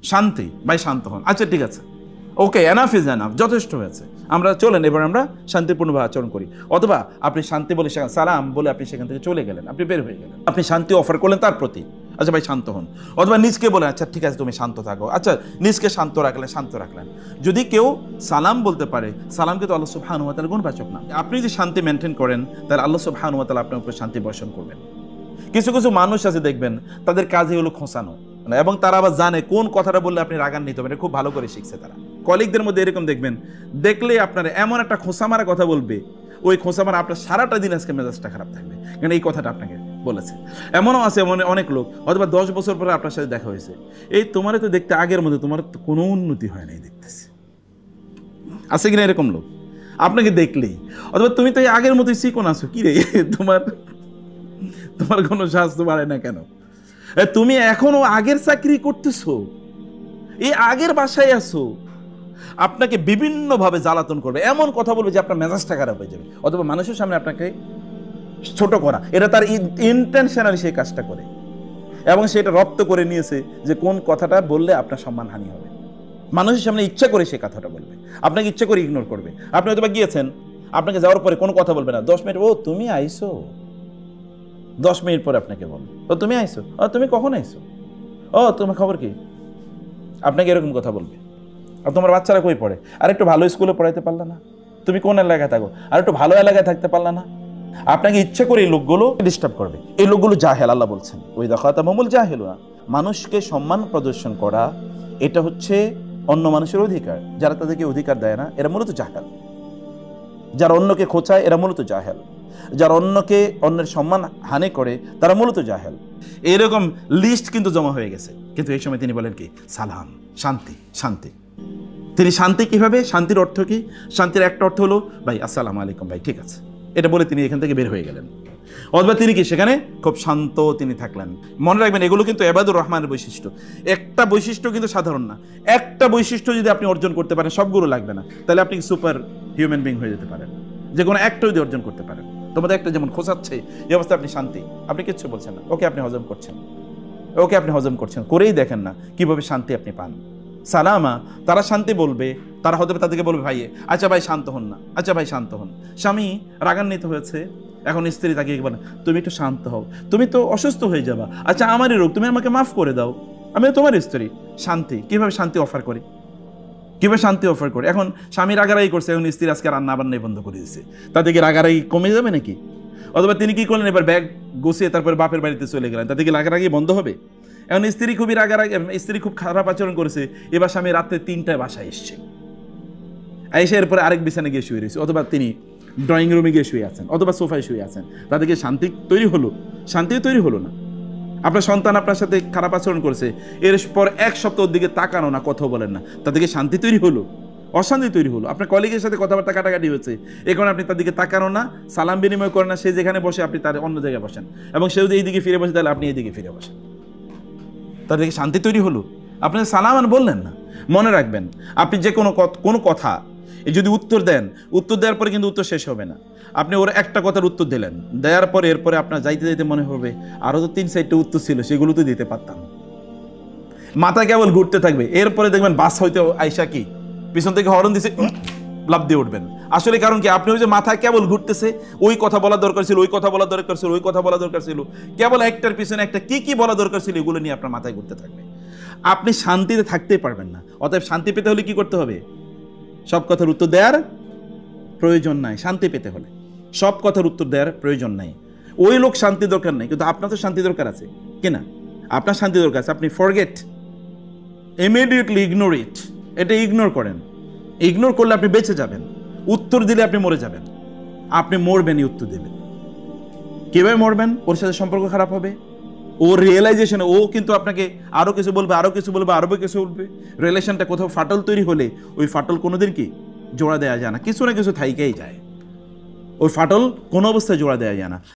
শান্তি, ভাই শান্ত হন। আচ্ছা ঠিক আছে, ওকে, এনাফ ইজ এনাফ, যথেষ্ট হয়েছে, আমরা চলেন এবার আমরা শান্তিপূর্ণভাবে আচরণ করি। অথবা আপনি শান্তি বলে সেখানে সালাম বলে আপনি সেখান থেকে চলে গেলেন, আপনি বের হয়ে গেলেন, আপনি শান্তি অফার করলেন তার প্রতি, আচ্ছা ভাই শান্ত হন। অথবা নিজকে বলেন আচ্ছা ঠিক আছে তুমি শান্ত থাকো, আচ্ছা নিজকে শান্ত রাখলেন। যদি কেউ সালাম বলতে পারে, সালাম কিন্তু আল্লাহ সুবহানাহু ওয়া তাআলা গুণবাচক না। আপনি যদি শান্তি মেনটেন করেন তাহলে আল্লাহ সুবহানাহু ওয়া তাআলা আপনার উপর শান্তি বর্ষণ করবেন। কিছু কিছু মানুষ আছে দেখবেন তাদের কাজই হলো খোঁচানো, এবং তারা আবার জানে কোন কথাটা বললে আপনি রাগান্বিত হবেন, খুব ভালো করে শিখছে তারা। কলিগদের মধ্যে এরকম দেখবেন, দেখলে আপনার এমন একটা খোঁচা মারা কথা বলবে, ওই খোঁচা মারা আপনার সারাটা দিন আজকে মেজাজটা খারাপ থাকবে, কারণ এই কথাটা আপনাকে বলেছে। এমনও আছে অনেক লোক, অথবা 10 বছর পরে আপনার সাথে দেখা হয়েছে, এই তোমারে তো দেখতে আগের মধ্যে, তোমার তো কোনো উন্নতি হয় নাই দেখতেছে, আছে কিনা এরকম লোক আপনাকে দেখলেই। অথবা তুমি তো এই আগের মতোই চিকন আছো, কি রে তোমার কোনো স্বাস্থ্য বাড়ে না কেন, তুমি এখনো আগের চাকরি করতেছো, এই আগের বাসায় আছো। আপনাকে বিভিন্নভাবে জ্বালাতন করবে, এমন কথা বলবে যে আপনার মেজাজটা খারাপ হয়ে যাবে। অথবা মানুষের সামনে আপনাকে ছোট করা, এটা তার ইন্টেনশনালি সেই কাজটা করে, এবং সেটা রপ্ত করে নিয়েছে যে কোন কথাটা বললে আপনার সম্মানহানি হবে। মানুষের সামনে ইচ্ছা করে সে কথাটা বলবে, আপনাকে ইচ্ছা করে ইগনোর করবে। আপনি হয়তো গিয়েছেন, আপনাকে যাওয়ার পরে কোনো কথা বলবে না, 10 মিনিট, ও তুমি আইসো, 10 মিনিট পরে আপনাকে বলবে ও তুমি আইসো, ও তুমি কখন আইসো, ও তোমার খবর কি, আপনাকে এরকম কথা বলবে। আর তোমার বাচ্চারা কই পড়ে, আর একটু ভালো স্কুলে পড়াইতে পারলা না, তুমি কোন এলাকায় থাকো, আর একটু ভালো এলাকায় থাকতে পারলা না। আপনাকে ইচ্ছা করে এই লোকগুলো ডিস্টার্ব করবে। এই লোকগুলো জাহেল, আল্লাহ বলছেন ওই খাতামুল জাহেলুনা। মানুষকে সম্মান প্রদর্শন করা এটা হচ্ছে অন্য মানুষের অধিকার। যারা তাদেরকে অধিকার দেয় না এরা মূলত জাহেল। যারা অন্যকে খোঁচায় এরা মূলত জাহেল। যারা অন্যের সম্মান হানি করে তারা মূলত জাহেল। এরকম লিস্ট কিন্তু জমা হয়ে গেছে। কিন্তু এই সময় তিনি বলেন কি, সালাম, শান্তি। তিনি শান্তি কিভাবে, শান্তির অর্থ কি? শান্তির একটা অর্থ হলো ভাই আসসালামু আলাইকুম, ভাই ঠিক আছে, এটা বলে তিনি এখান থেকে বের হয়ে গেলেন। অথবা তিনি কি সেখানে খুব শান্ত তিনি থাকলেন। মনে রাখবেন এগুলো কিন্তু ইবাদুর রহমানের বৈশিষ্ট্য। একটা বৈশিষ্ট্য কিন্তু সাধারণ না, একটা বৈশিষ্ট্য যদি আপনি অর্জন করতে পারেন, সবগুলো লাগবে না, তাহলে আপনি সুপার হিউম্যান বিং হয়ে যেতে পারেন। যে কোনো একটা যদি অর্জন করতে পারেন, তোমাদের একটা যেমন খোঁচাচ্ছে এই অবস্থায় আপনি শান্তি, আপনি কিচ্ছু বলছেন না, ওকে আপনি হজম করছেন, করেই দেখেন না কিভাবে শান্তি আপনি পান। সালামা, তারা শান্তি বলবে, তারা হয়তো তাদেরকে বলবে ভাই আচ্ছা ভাই শান্ত হন না, আচ্ছা ভাই শান্ত হন। স্বামী রাগান্বিত হয়েছে, এখন স্ত্রী তাকে বলে তুমি একটু শান্ত হও, তুমি তো অসুস্থ হয়ে যাবা, আচ্ছা আমারই রোগ, তুমি আমাকে মাফ করে দাও, আমি তোমার স্ত্রী। শান্তি কিভাবে শান্তি অফার করে, এখন স্বামী রাগারাগি করছে, এখন স্ত্রী আজকে রান্না বান্নাই বন্ধ করে দিয়েছে, তাতে কি রাগারাগি কমে যাবে নাকি? অথবা তিনি কি করলেন, এবার ব্যাগ গুছিয়ে তারপরে বাপের বাড়িতে চলে গেলেন, তাতে কি রাগারাগি বন্ধ হবে? এখন স্ত্রী খুব খারাপ আচরণ করেছে, এবার স্বামী রাত্রে 3টায় বাসায় এসছে, এসে এরপরে আরেক বিছানে গিয়ে শুয়ে রয়েছে, অথবা তিনি ড্রয়িং রুমে গিয়ে শুয়ে আছেন, অথবা সোফায় শুয়ে আছেন, তাদেরকে শান্তি তৈরি হলো না। আপনার সন্তান আপনার সাথে খারাপ আচরণ করেছে, এরপর 1 সপ্তাহ দিকে তাকানো না, কথা বলেন না, তাদেরকে শান্তি তৈরি হলো? অশান্তি তৈরি হলো। আপনার কলিগের সাথে কথাবার্তা কাটাকাটি হয়েছে, এখন আপনি তাদেরকে তাকানো না, সালাম বিনিময় করেন না, সে যেখানে বসে আপনি তার অন্য জায়গায় বসেন, এবং সে যদি এইদিকে ফিরে বসে তাহলে আপনি এইদিকে ফিরে বসেন, তাদেরকে শান্তি তৈরি হলো? আপনি সালাম বললেন না। মনে রাখবেন, আপনি যে কোনো কথা যদি উত্তর দেওয়ার পরে কিন্তু উত্তর শেষ হবে না। আপনি ওর একটা কথার উত্তর দিলেন, দেওয়ার পরে এরপরে আপনার যাইতে মনে হবে আরও তো 3-4টা উত্তর ছিল, সেগুলো তো দিতে পারতাম। মাথা কেবল ঘুরতে থাকবে, এরপরে দেখবেন বাস হইতে আইসা কি পিছন থেকে হরন দিছে, লাফ দিয়ে উঠবেন। আসলে কারণ কি, আপনি ওই যে মাথায় কেবল ঘুরতেছে, ওই কথা বলা দরকার ছিল, কেবল একটার পিছনে একটা কি বলা দরকার ছিল, এগুলো নিয়ে আপনার মাথায় ঘুরতে থাকবে। আপনি শান্তিতে থাকতেই পারবেন না। অতএব শান্তি পেতে হলে কি করতে হবে? সব কথার উত্তর দেওয়ার প্রয়োজন নাই। শান্তি পেতে হলে সব কথার উত্তর দেওয়ার প্রয়োজন নাই। ওই লোক শান্তি দরকার নাই, কিন্তু আপনার তো শান্তি দরকার আছে কিনা? আপনার শান্তি দরকার আছে, আপনি ফরগেট, ইমিডিয়েটলি ইগনোর ইট, এটা ইগনোর করেন। ইগনোর করলে আপনি বেঁচে যাবেন, উত্তর দিলে আপনি মরে যাবেন। আপনি মরবেনই উত্তর দিলে। কিভাবে মরবেন? ওর সাথে সম্পর্ক খারাপ হবে, ও রিয়েলাইজেশনে ও কিন্তু আপনাকে আরো কিছু বলবে, রিলেশনটা কোথাও ফাটল তৈরি হলে ওই ফাটল কোনোদিন কি জোড়া দেওয়া যায় না, কিছু না কিছু থাইকেই যায়, ওই ফাটল কোনো অবস্থায় জোড়া দেওয়া যায় না।